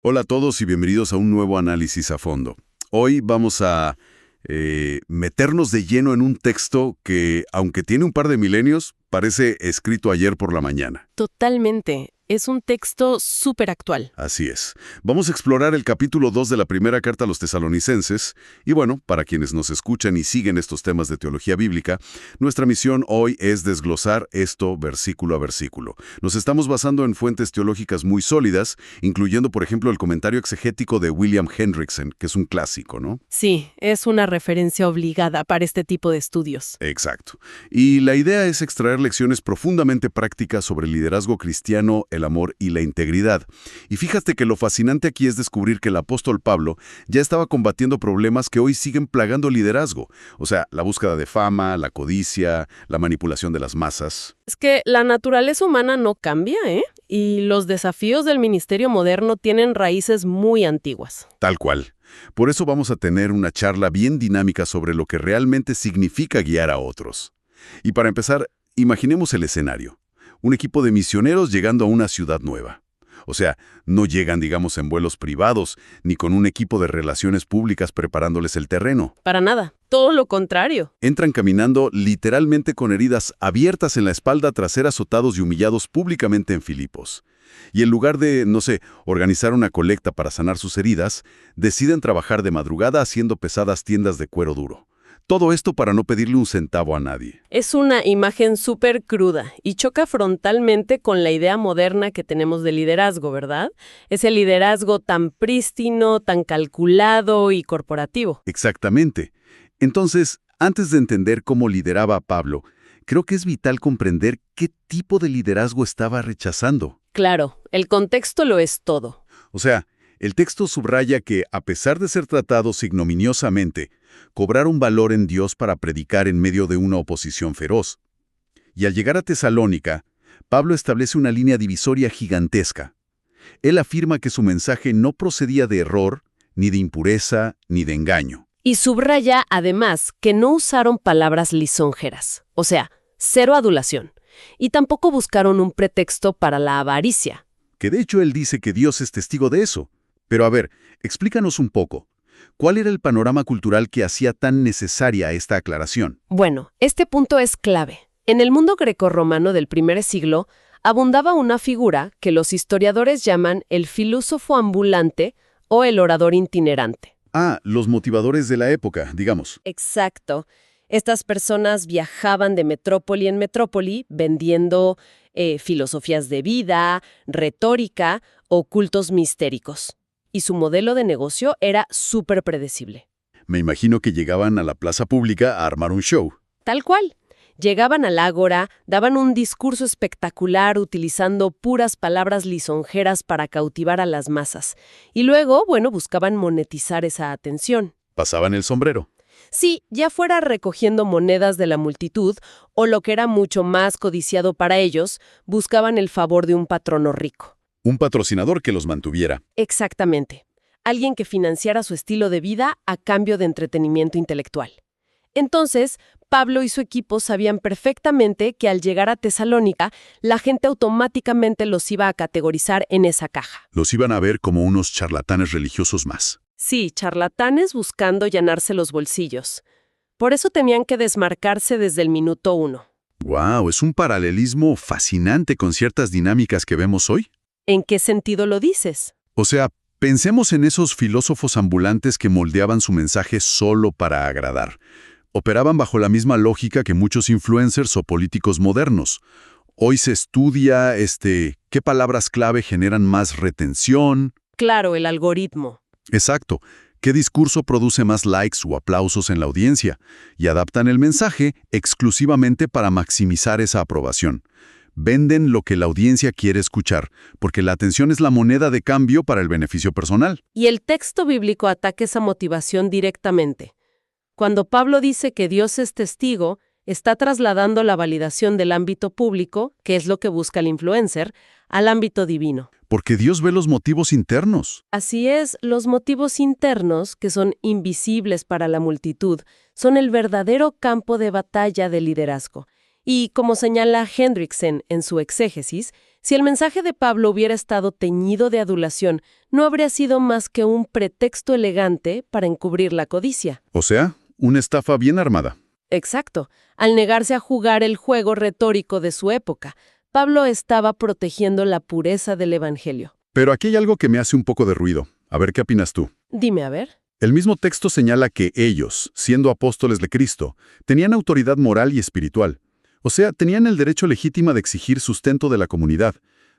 Hola a todos y bienvenidos a un nuevo análisis a fondo. Hoy vamos a meternos de lleno en un texto que, aunque tiene un par de milenios, parece escrito ayer por la mañana. Totalmente. Es un texto súper actual. Así es. Vamos a explorar el capítulo 2 de la primera carta a los tesalonicenses. Y bueno, para quienes nos escuchan y siguen estos temas de teología bíblica, nuestra misión hoy es desglosar esto versículo a versículo. Nos estamos basando en fuentes teológicas muy sólidas, incluyendo, por ejemplo, el comentario exegético de William Hendrickson, que es un clásico, ¿no? Sí, es una referencia obligada para este tipo de estudios. Exacto. Y la idea es extraer lecciones profundamente prácticas sobre el liderazgo cristiano, el amor y la integridad. Y fíjate que lo fascinante aquí es descubrir que el apóstol Pablo ya estaba combatiendo problemas que hoy siguen plagando el liderazgo. O sea, la búsqueda de fama, la codicia, la manipulación de las masas. Es que la naturaleza humana no cambia, ¿eh? Y los desafíos del ministerio moderno tienen raíces muy antiguas. Tal cual. Por eso vamos a tener una charla bien dinámica sobre lo que realmente significa guiar a otros. Y para empezar, imaginemos el escenario. Un equipo de misioneros llegando a una ciudad nueva. O sea, no llegan, digamos, en vuelos privados, ni con un equipo de relaciones públicas preparándoles el terreno. Para nada. Todo lo contrario. Entran caminando literalmente con heridas abiertas en la espalda tras ser azotados y humillados públicamente en Filipos. Y en lugar de, no sé, organizar una colecta para sanar sus heridas, deciden trabajar de madrugada haciendo pesadas tiendas de cuero duro. Todo esto para no pedirle un centavo a nadie. Es una imagen súper cruda y choca frontalmente con la idea moderna que tenemos de liderazgo, ¿verdad? Ese liderazgo tan prístino, tan calculado y corporativo. Exactamente. Entonces, antes de entender cómo lideraba a Pablo, creo que es vital comprender qué tipo de liderazgo estaba rechazando. Claro, el contexto lo es todo. O sea, el texto subraya que, a pesar de ser tratados ignominiosamente, cobraron valor en Dios para predicar en medio de una oposición feroz. Y al llegar a Tesalónica, Pablo establece una línea divisoria gigantesca. Él afirma que su mensaje no procedía de error, ni de impureza, ni de engaño. Y subraya, además, que no usaron palabras lisonjeras, o sea, cero adulación. Y tampoco buscaron un pretexto para la avaricia. Que de hecho él dice que Dios es testigo de eso. Pero a ver, explícanos un poco. ¿Cuál era el panorama cultural que hacía tan necesaria esta aclaración? Bueno, este punto es clave. En el mundo grecorromano del primer siglo, abundaba una figura que los historiadores llaman el filósofo ambulante o el orador itinerante. Ah, los motivadores de la época, digamos. Exacto. Estas personas viajaban de metrópoli en metrópoli vendiendo filosofías de vida, retórica o cultos mistéricos. Y su modelo de negocio era súper predecible. Me imagino que llegaban a la plaza pública a armar un show. Tal cual. Llegaban al ágora, daban un discurso espectacular utilizando puras palabras lisonjeras para cautivar a las masas. Y luego, bueno, buscaban monetizar esa atención. Pasaban el sombrero. Sí, ya fuera recogiendo monedas de la multitud, o lo que era mucho más codiciado para ellos, buscaban el favor de un patrono rico. Un patrocinador que los mantuviera. Exactamente. Alguien que financiara su estilo de vida a cambio de entretenimiento intelectual. Entonces, Pablo y su equipo sabían perfectamente que al llegar a Tesalónica, la gente automáticamente los iba a categorizar en esa caja. Los iban a ver como unos charlatanes religiosos más. Sí, charlatanes buscando llenarse los bolsillos. Por eso tenían que desmarcarse desde el minuto 1. ¡Wow! Es un paralelismo fascinante con ciertas dinámicas que vemos hoy. ¿En qué sentido lo dices? O sea, pensemos en esos filósofos ambulantes que moldeaban su mensaje solo para agradar. Operaban bajo la misma lógica que muchos influencers o políticos modernos. Hoy se estudia, qué palabras clave generan más retención. Claro, el algoritmo. Exacto. ¿Qué discurso produce más likes o aplausos en la audiencia? Y adaptan el mensaje exclusivamente para maximizar esa aprobación. Venden lo que la audiencia quiere escuchar, porque la atención es la moneda de cambio para el beneficio personal. Y el texto bíblico ataca esa motivación directamente. Cuando Pablo dice que Dios es testigo, está trasladando la validación del ámbito público, que es lo que busca el influencer, al ámbito divino. Porque Dios ve los motivos internos. Así es, los motivos internos, que son invisibles para la multitud, son el verdadero campo de batalla del liderazgo. Y como señala Hendrickson en su exégesis, Si el mensaje de Pablo hubiera estado teñido de adulación, no habría sido más que un pretexto elegante para encubrir la codicia. O sea, una estafa bien armada. Exacto. Al negarse a jugar el juego retórico de su época, Pablo estaba protegiendo la pureza del Evangelio. Pero aquí hay algo que me hace un poco de ruido. A ver qué opinas tú. Dime, a ver. El mismo texto señala que ellos, siendo apóstoles de Cristo, tenían autoridad moral y espiritual. O sea, tenían el derecho legítimo de exigir sustento de la comunidad,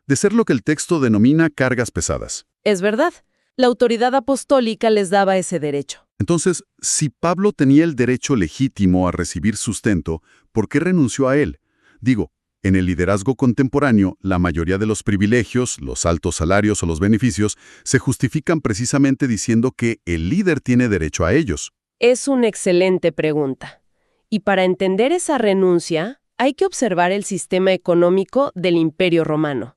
de ser lo que el texto denomina cargas pesadas. Es verdad. La autoridad apostólica les daba ese derecho. Entonces, si Pablo tenía el derecho legítimo a recibir sustento, ¿por qué renunció a él? Digo, en el liderazgo contemporáneo, la mayoría de los privilegios, los altos salarios o los beneficios, se justifican precisamente diciendo que el líder tiene derecho a ellos. Es una excelente pregunta. Y para entender esa renuncia, hay que observar el sistema económico del Imperio Romano,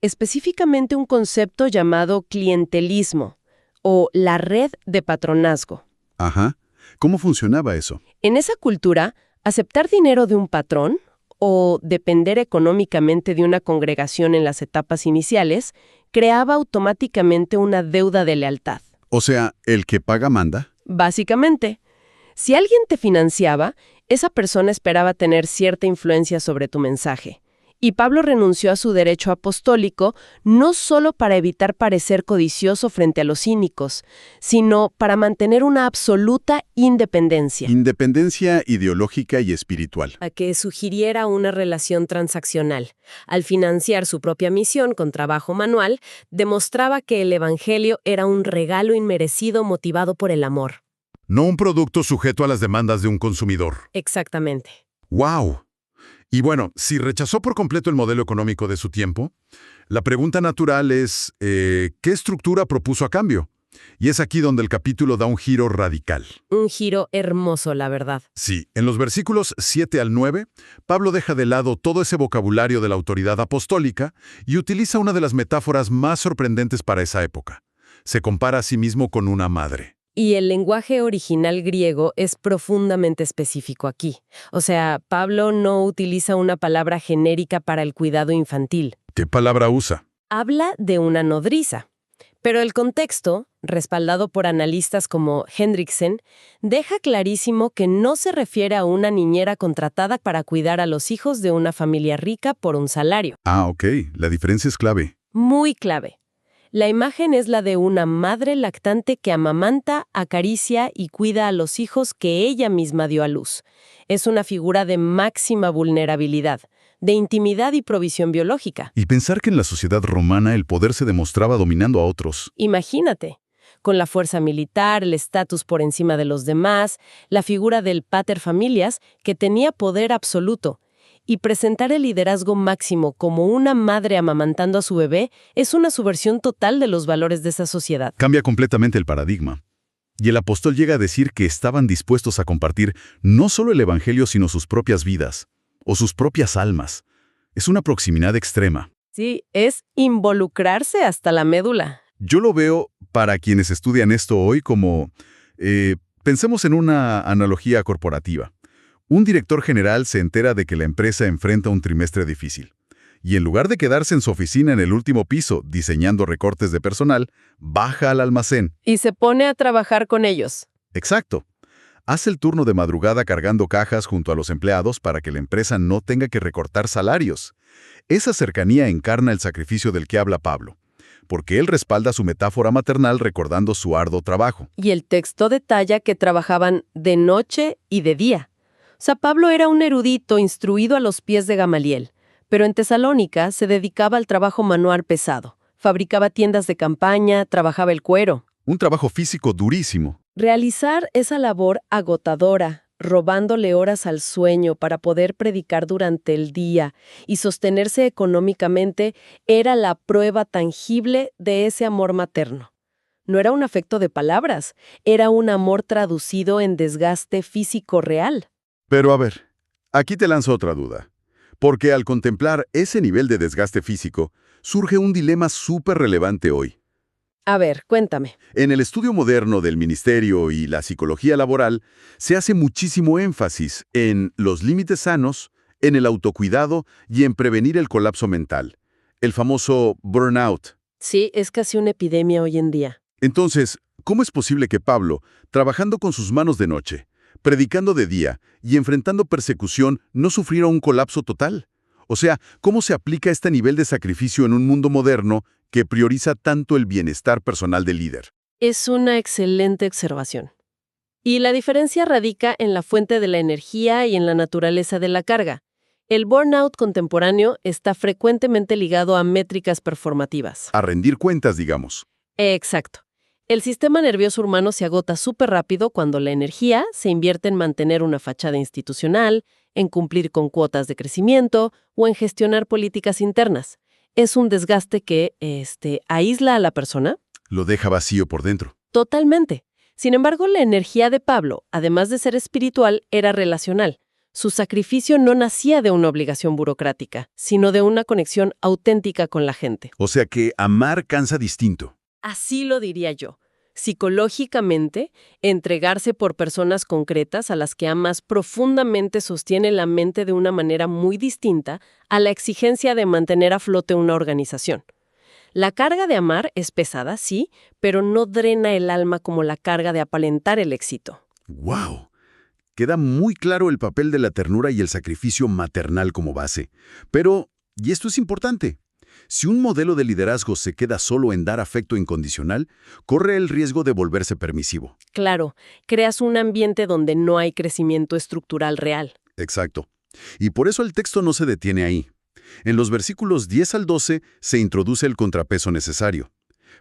específicamente un concepto llamado clientelismo, o la red de patronazgo. Ajá. ¿Cómo funcionaba eso? En esa cultura, aceptar dinero de un patrón o depender económicamente de una congregación en las etapas iniciales creaba automáticamente una deuda de lealtad. O sea, ¿el que paga manda? Básicamente, si alguien te financiaba, esa persona esperaba tener cierta influencia sobre tu mensaje. Y Pablo renunció a su derecho apostólico no solo para evitar parecer codicioso frente a los cínicos, sino para mantener una absoluta independencia. Independencia ideológica y espiritual. A que sugiriera una relación transaccional. Al financiar su propia misión con trabajo manual, demostraba que el Evangelio era un regalo inmerecido motivado por el amor. No un producto sujeto a las demandas de un consumidor. Exactamente. ¡Wow! Y bueno, si rechazó por completo el modelo económico de su tiempo, la pregunta natural es, ¿qué estructura propuso a cambio? Y es aquí donde el capítulo da un giro radical. Un giro hermoso, la verdad. Sí, en los versículos 7 al 9, Pablo deja de lado todo ese vocabulario de la autoridad apostólica y utiliza una de las metáforas más sorprendentes para esa época. Se compara a sí mismo con una madre. Y el lenguaje original griego es profundamente específico aquí. O sea, Pablo no utiliza una palabra genérica para el cuidado infantil. ¿Qué palabra usa? Habla de una nodriza. Pero el contexto, respaldado por analistas como Hendrickson, deja clarísimo que no se refiere a una niñera contratada para cuidar a los hijos de una familia rica por un salario. Ah, ok. La diferencia es clave. Muy clave. La imagen es la de una madre lactante que amamanta, acaricia y cuida a los hijos que ella misma dio a luz. Es una figura de máxima vulnerabilidad, de intimidad y provisión biológica. Y pensar que en la sociedad romana el poder se demostraba dominando a otros. Imagínate, con la fuerza militar, el estatus por encima de los demás, la figura del pater familias que tenía poder absoluto. Y presentar el liderazgo máximo como una madre amamantando a su bebé es una subversión total de los valores de esa sociedad. Cambia completamente el paradigma. Y el apóstol llega a decir que estaban dispuestos a compartir no solo el evangelio, sino sus propias vidas, o sus propias almas. Es una proximidad extrema. Sí, es involucrarse hasta la médula. Yo lo veo, para quienes estudian esto hoy, como... pensemos en una analogía corporativa. Un director general se entera de que la empresa enfrenta un trimestre difícil. Y en lugar de quedarse en su oficina en el último piso diseñando recortes de personal, baja al almacén. Y se pone a trabajar con ellos. Exacto. Hace el turno de madrugada cargando cajas junto a los empleados para que la empresa no tenga que recortar salarios. Esa cercanía encarna el sacrificio del que habla Pablo, porque él respalda su metáfora maternal recordando su arduo trabajo. Y el texto detalla que trabajaban de noche y de día. O sea, Pablo era un erudito instruido a los pies de Gamaliel, pero en Tesalónica se dedicaba al trabajo manual pesado. Fabricaba tiendas de campaña, trabajaba el cuero. Un trabajo físico durísimo. Realizar esa labor agotadora, robándole horas al sueño para poder predicar durante el día y sostenerse económicamente, era la prueba tangible de ese amor materno. No era un afecto de palabras, era un amor traducido en desgaste físico real. Pero a ver, aquí te lanzo otra duda. Porque al contemplar ese nivel de desgaste físico, surge un dilema súper relevante hoy. A ver, cuéntame. En el estudio moderno del ministerio y la psicología laboral, se hace muchísimo énfasis en los límites sanos, en el autocuidado y en prevenir el colapso mental. el famoso burnout. Sí, es casi una epidemia hoy en día. Entonces, ¿cómo es posible que Pablo, trabajando con sus manos de noche, predicando de día y enfrentando persecución, no sufriera un colapso total? O sea, ¿cómo se aplica este nivel de sacrificio en un mundo moderno que prioriza tanto el bienestar personal del líder? Es una excelente observación. Y la diferencia radica en la fuente de la energía y en la naturaleza de la carga. El burnout contemporáneo está frecuentemente ligado a métricas performativas. A rendir cuentas, digamos. Exacto. El sistema nervioso humano se agota súper rápido cuando la energía se invierte en mantener una fachada institucional, en cumplir con cuotas de crecimiento o en gestionar políticas internas. Es un desgaste que, aísla a la persona. Lo deja vacío por dentro. Totalmente. Sin embargo, la energía de Pablo, además de ser espiritual, era relacional. Su sacrificio no nacía de una obligación burocrática, sino de una conexión auténtica con la gente. O sea que amar cansa distinto. Así lo diría yo. Psicológicamente, entregarse por personas concretas a las que amas profundamente sostiene la mente de una manera muy distinta a la exigencia de mantener a flote una organización. La carga de amar es pesada, sí, pero no drena el alma como la carga de aparentar el éxito. ¡Wow! Queda muy claro el papel de la ternura y el sacrificio maternal como base. Pero, y esto es importante, si un modelo de liderazgo se queda solo en dar afecto incondicional, corre el riesgo de volverse permisivo. Claro, creas un ambiente donde no hay crecimiento estructural real. Exacto. Y por eso el texto no se detiene ahí. En los versículos 10 al 12 se introduce el contrapeso necesario.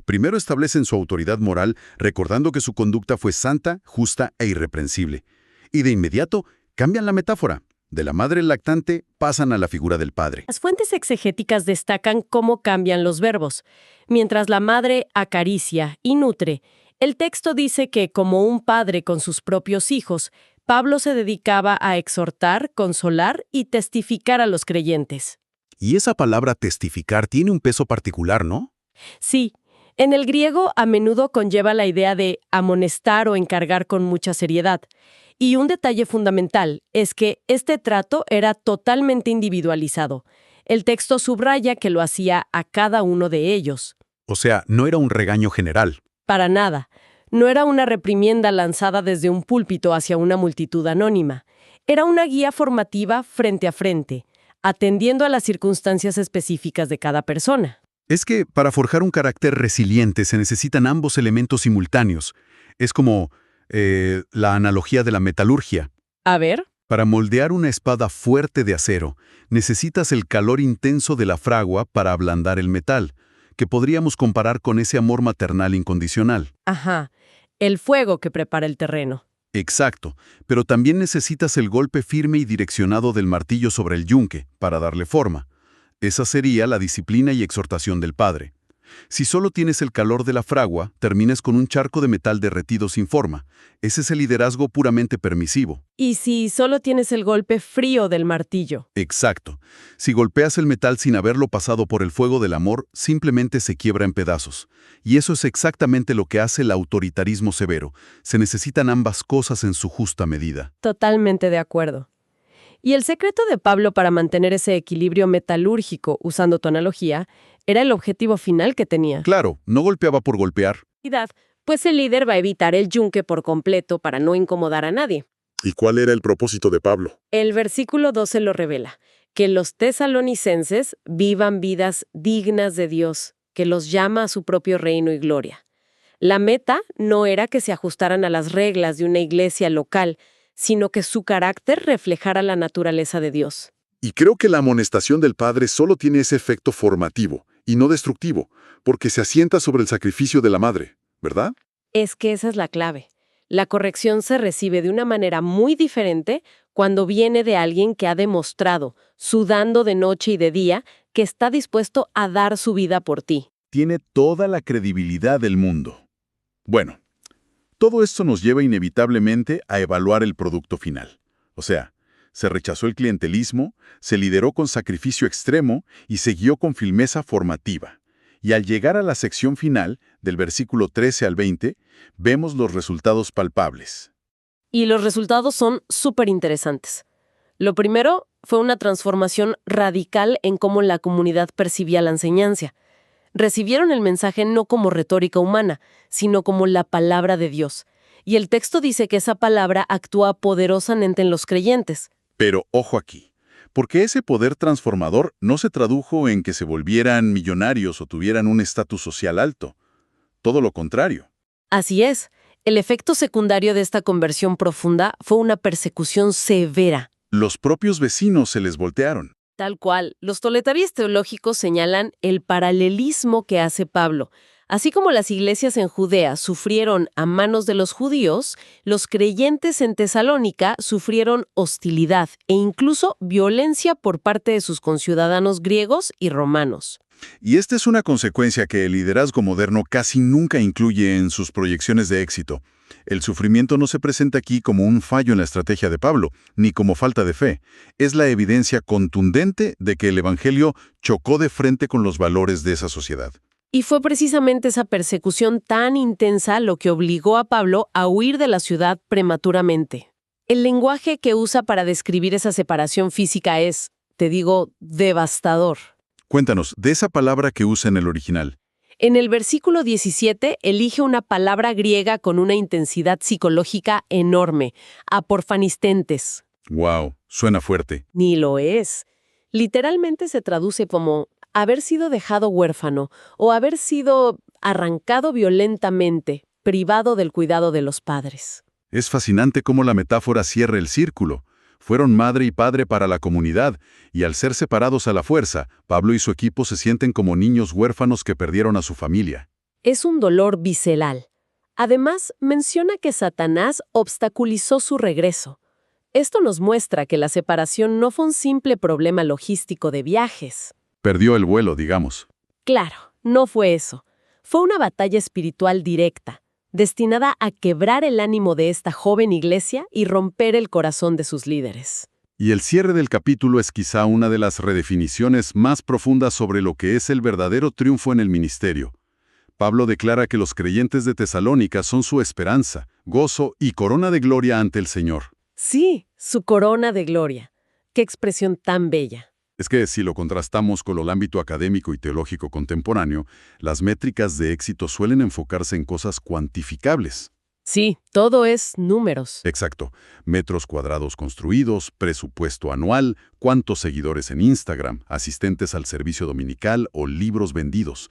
Primero establecen su autoridad moral, recordando que su conducta fue santa, justa e irreprensible. Y de inmediato cambian la metáfora. De la madre lactante pasan a la figura del padre. Las fuentes exegéticas destacan cómo cambian los verbos. Mientras la madre acaricia y nutre, el texto dice que, como un padre con sus propios hijos, Pablo se dedicaba a exhortar, consolar y testificar a los creyentes. Y esa palabra testificar tiene un peso particular, ¿no? Sí, en el griego a menudo conlleva la idea de amonestar o encargar con mucha seriedad. Y un detalle fundamental es que este trato era totalmente individualizado. El texto subraya que lo hacía a cada uno de ellos. O sea, no era un regaño general. Para nada. No era una reprimienda lanzada desde un púlpito hacia una multitud anónima. Era una guía formativa frente a frente, atendiendo a las circunstancias específicas de cada persona. Es que para forjar un carácter resiliente se necesitan ambos elementos simultáneos. Es como la analogía de la metalurgia. A ver. Para moldear una espada fuerte de acero, necesitas el calor intenso de la fragua para ablandar el metal, que podríamos comparar con ese amor maternal incondicional. Ajá. El fuego que prepara el terreno. Exacto, pero también necesitas el golpe firme y direccionado del martillo sobre el yunque para darle forma. Esa sería la disciplina y exhortación del padre. Si solo tienes el calor de la fragua, terminas con un charco de metal derretido sin forma. Ese es el liderazgo puramente permisivo. ¿Y si solo tienes el golpe frío del martillo? Exacto. Si golpeas el metal sin haberlo pasado por el fuego del amor, simplemente se quiebra en pedazos. Y eso es exactamente lo que hace el autoritarismo severo. Se necesitan ambas cosas en su justa medida. Totalmente de acuerdo. Y el secreto de Pablo para mantener ese equilibrio metalúrgico, usando tu analogía, era el objetivo final que tenía. Claro, no golpeaba por golpear. Pues el líder va a evitar el yunque por completo para no incomodar a nadie. ¿Y cuál era el propósito de Pablo? El versículo 12 lo revela, que los tesalonicenses vivan vidas dignas de Dios, que los llama a su propio reino y gloria. La meta no era que se ajustaran a las reglas de una iglesia local, sino que su carácter reflejara la naturaleza de Dios. Y creo que la amonestación del Padre solo tiene ese efecto formativo y no destructivo, porque se asienta sobre el sacrificio de la Madre, ¿verdad? Es que esa es la clave. La corrección se recibe de una manera muy diferente cuando viene de alguien que ha demostrado, sudando de noche y de día, que está dispuesto a dar su vida por ti. Tiene toda la credibilidad del mundo. Bueno, todo esto nos lleva inevitablemente a evaluar el producto final. O sea, se rechazó el clientelismo, se lideró con sacrificio extremo y se guió con firmeza formativa. Y al llegar a la sección final, del versículo 13 al 20, vemos los resultados palpables. Y los resultados son súper interesantes. Lo primero fue una transformación radical en cómo la comunidad percibía la enseñanza. Recibieron el mensaje no como retórica humana, sino como la palabra de Dios. Y el texto dice que esa palabra actúa poderosamente en los creyentes. Pero ojo aquí, porque ese poder transformador no se tradujo en que se volvieran millonarios o tuvieran un estatus social alto. Todo lo contrario. Así es, el efecto secundario de esta conversión profunda fue una persecución severa. Los propios vecinos se les voltearon. Tal cual, los toletarios teológicos señalan el paralelismo que hace Pablo. Así como las iglesias en Judea sufrieron a manos de los judíos, los creyentes en Tesalónica sufrieron hostilidad e incluso violencia por parte de sus conciudadanos griegos y romanos. Y esta es una consecuencia que el liderazgo moderno casi nunca incluye en sus proyecciones de éxito. El sufrimiento no se presenta aquí como un fallo en la estrategia de Pablo, ni como falta de fe. Es la evidencia contundente de que el Evangelio chocó de frente con los valores de esa sociedad. Y fue precisamente esa persecución tan intensa lo que obligó a Pablo a huir de la ciudad prematuramente. El lenguaje que usa para describir esa separación física es, te digo, devastador. Cuéntanos, de esa palabra que usa en el original. En el versículo 17 elige una palabra griega con una intensidad psicológica enorme, aporfanistentes. ¡Wow! Suena fuerte. Ni lo es. Literalmente se traduce como haber sido dejado huérfano o haber sido arrancado violentamente, privado del cuidado de los padres. Es fascinante cómo la metáfora cierra el círculo. Fueron madre y padre para la comunidad, y al ser separados a la fuerza, Pablo y su equipo se sienten como niños huérfanos que perdieron a su familia. Es un dolor visceral. Además, menciona que Satanás obstaculizó su regreso. Esto nos muestra que la separación no fue un simple problema logístico de viajes. Perdió el vuelo, digamos. Claro, no fue eso. Fue una batalla espiritual directa, destinada a quebrar el ánimo de esta joven iglesia y romper el corazón de sus líderes. Y el cierre del capítulo es quizá una de las redefiniciones más profundas sobre lo que es el verdadero triunfo en el ministerio. Pablo declara que los creyentes de Tesalónica son su esperanza, gozo y corona de gloria ante el Señor. Sí, su corona de gloria. ¡Qué expresión tan bella! Es que si lo contrastamos con el ámbito académico y teológico contemporáneo, las métricas de éxito suelen enfocarse en cosas cuantificables. Sí, todo es números. Exacto. Metros cuadrados construidos, presupuesto anual, cuántos seguidores en Instagram, asistentes al servicio dominical o libros vendidos.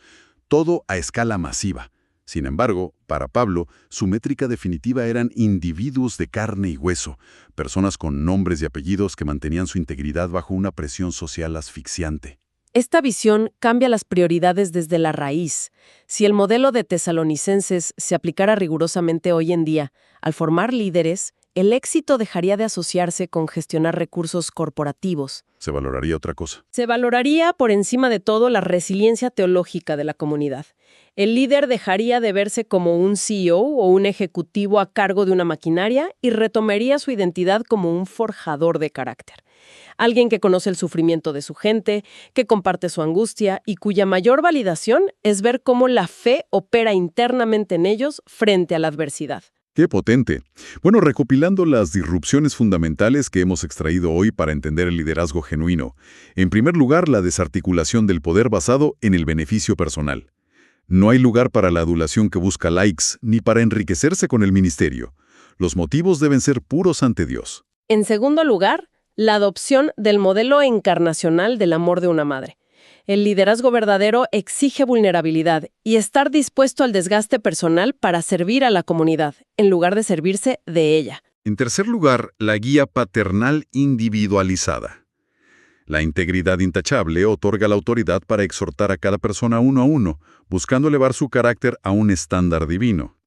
Todo a escala masiva. Sin embargo, para Pablo, su métrica definitiva eran individuos de carne y hueso, personas con nombres y apellidos que mantenían su integridad bajo una presión social asfixiante. Esta visión cambia las prioridades desde la raíz. Si el modelo de tesalonicenses se aplicara rigurosamente hoy en día, al formar líderes, el éxito dejaría de asociarse con gestionar recursos corporativos. Se valoraría otra cosa. Se valoraría por encima de todo la resiliencia teológica de la comunidad. El líder dejaría de verse como un CEO o un ejecutivo a cargo de una maquinaria y retomaría su identidad como un forjador de carácter. Alguien que conoce el sufrimiento de su gente, que comparte su angustia y cuya mayor validación es ver cómo la fe opera internamente en ellos frente a la adversidad. ¡Qué potente! Bueno, recopilando las disrupciones fundamentales que hemos extraído hoy para entender el liderazgo genuino. En primer lugar, la desarticulación del poder basado en el beneficio personal. No hay lugar para la adulación que busca likes, ni para enriquecerse con el ministerio. Los motivos deben ser puros ante Dios. En segundo lugar, la adopción del modelo encarnacional del amor de una madre. El liderazgo verdadero exige vulnerabilidad y estar dispuesto al desgaste personal para servir a la comunidad, en lugar de servirse de ella. En tercer lugar, la guía paternal individualizada. La integridad intachable otorga la autoridad para exhortar a cada persona uno a uno, buscando elevar su carácter a un estándar divino.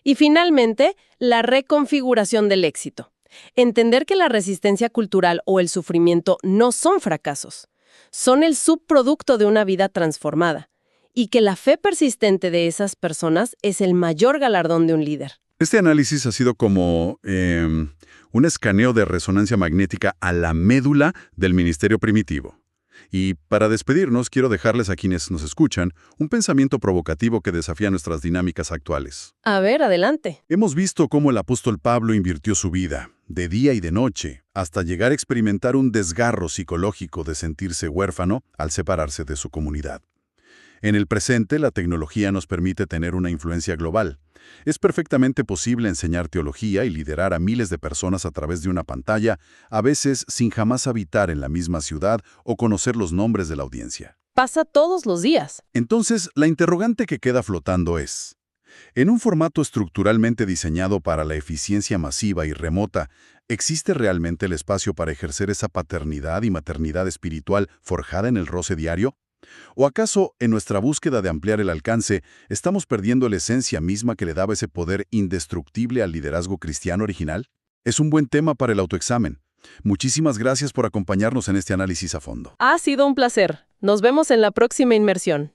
Y finalmente, la reconfiguración del éxito. Entender que la resistencia cultural o el sufrimiento no son fracasos. Son el subproducto de una vida transformada, y que la fe persistente de esas personas es el mayor galardón de un líder. Este análisis ha sido como un escaneo de resonancia magnética a la médula del ministerio primitivo. Y para despedirnos, quiero dejarles a quienes nos escuchan un pensamiento provocativo que desafía nuestras dinámicas actuales. A ver, adelante. Hemos visto cómo el apóstol Pablo invirtió su vida, de día y de noche, hasta llegar a experimentar un desgarro psicológico de sentirse huérfano al separarse de su comunidad. En el presente, la tecnología nos permite tener una influencia global. Es perfectamente posible enseñar teología y liderar a miles de personas a través de una pantalla, a veces sin jamás habitar en la misma ciudad o conocer los nombres de la audiencia. Pasa todos los días. Entonces, la interrogante que queda flotando es, en un formato estructuralmente diseñado para la eficiencia masiva y remota, ¿existe realmente el espacio para ejercer esa paternidad y maternidad espiritual forjada en el roce diario? ¿O acaso, en nuestra búsqueda de ampliar el alcance, estamos perdiendo la esencia misma que le daba ese poder indestructible al liderazgo cristiano original? Es un buen tema para el autoexamen. Muchísimas gracias por acompañarnos en este análisis a fondo. Ha sido un placer. Nos vemos en la próxima inmersión.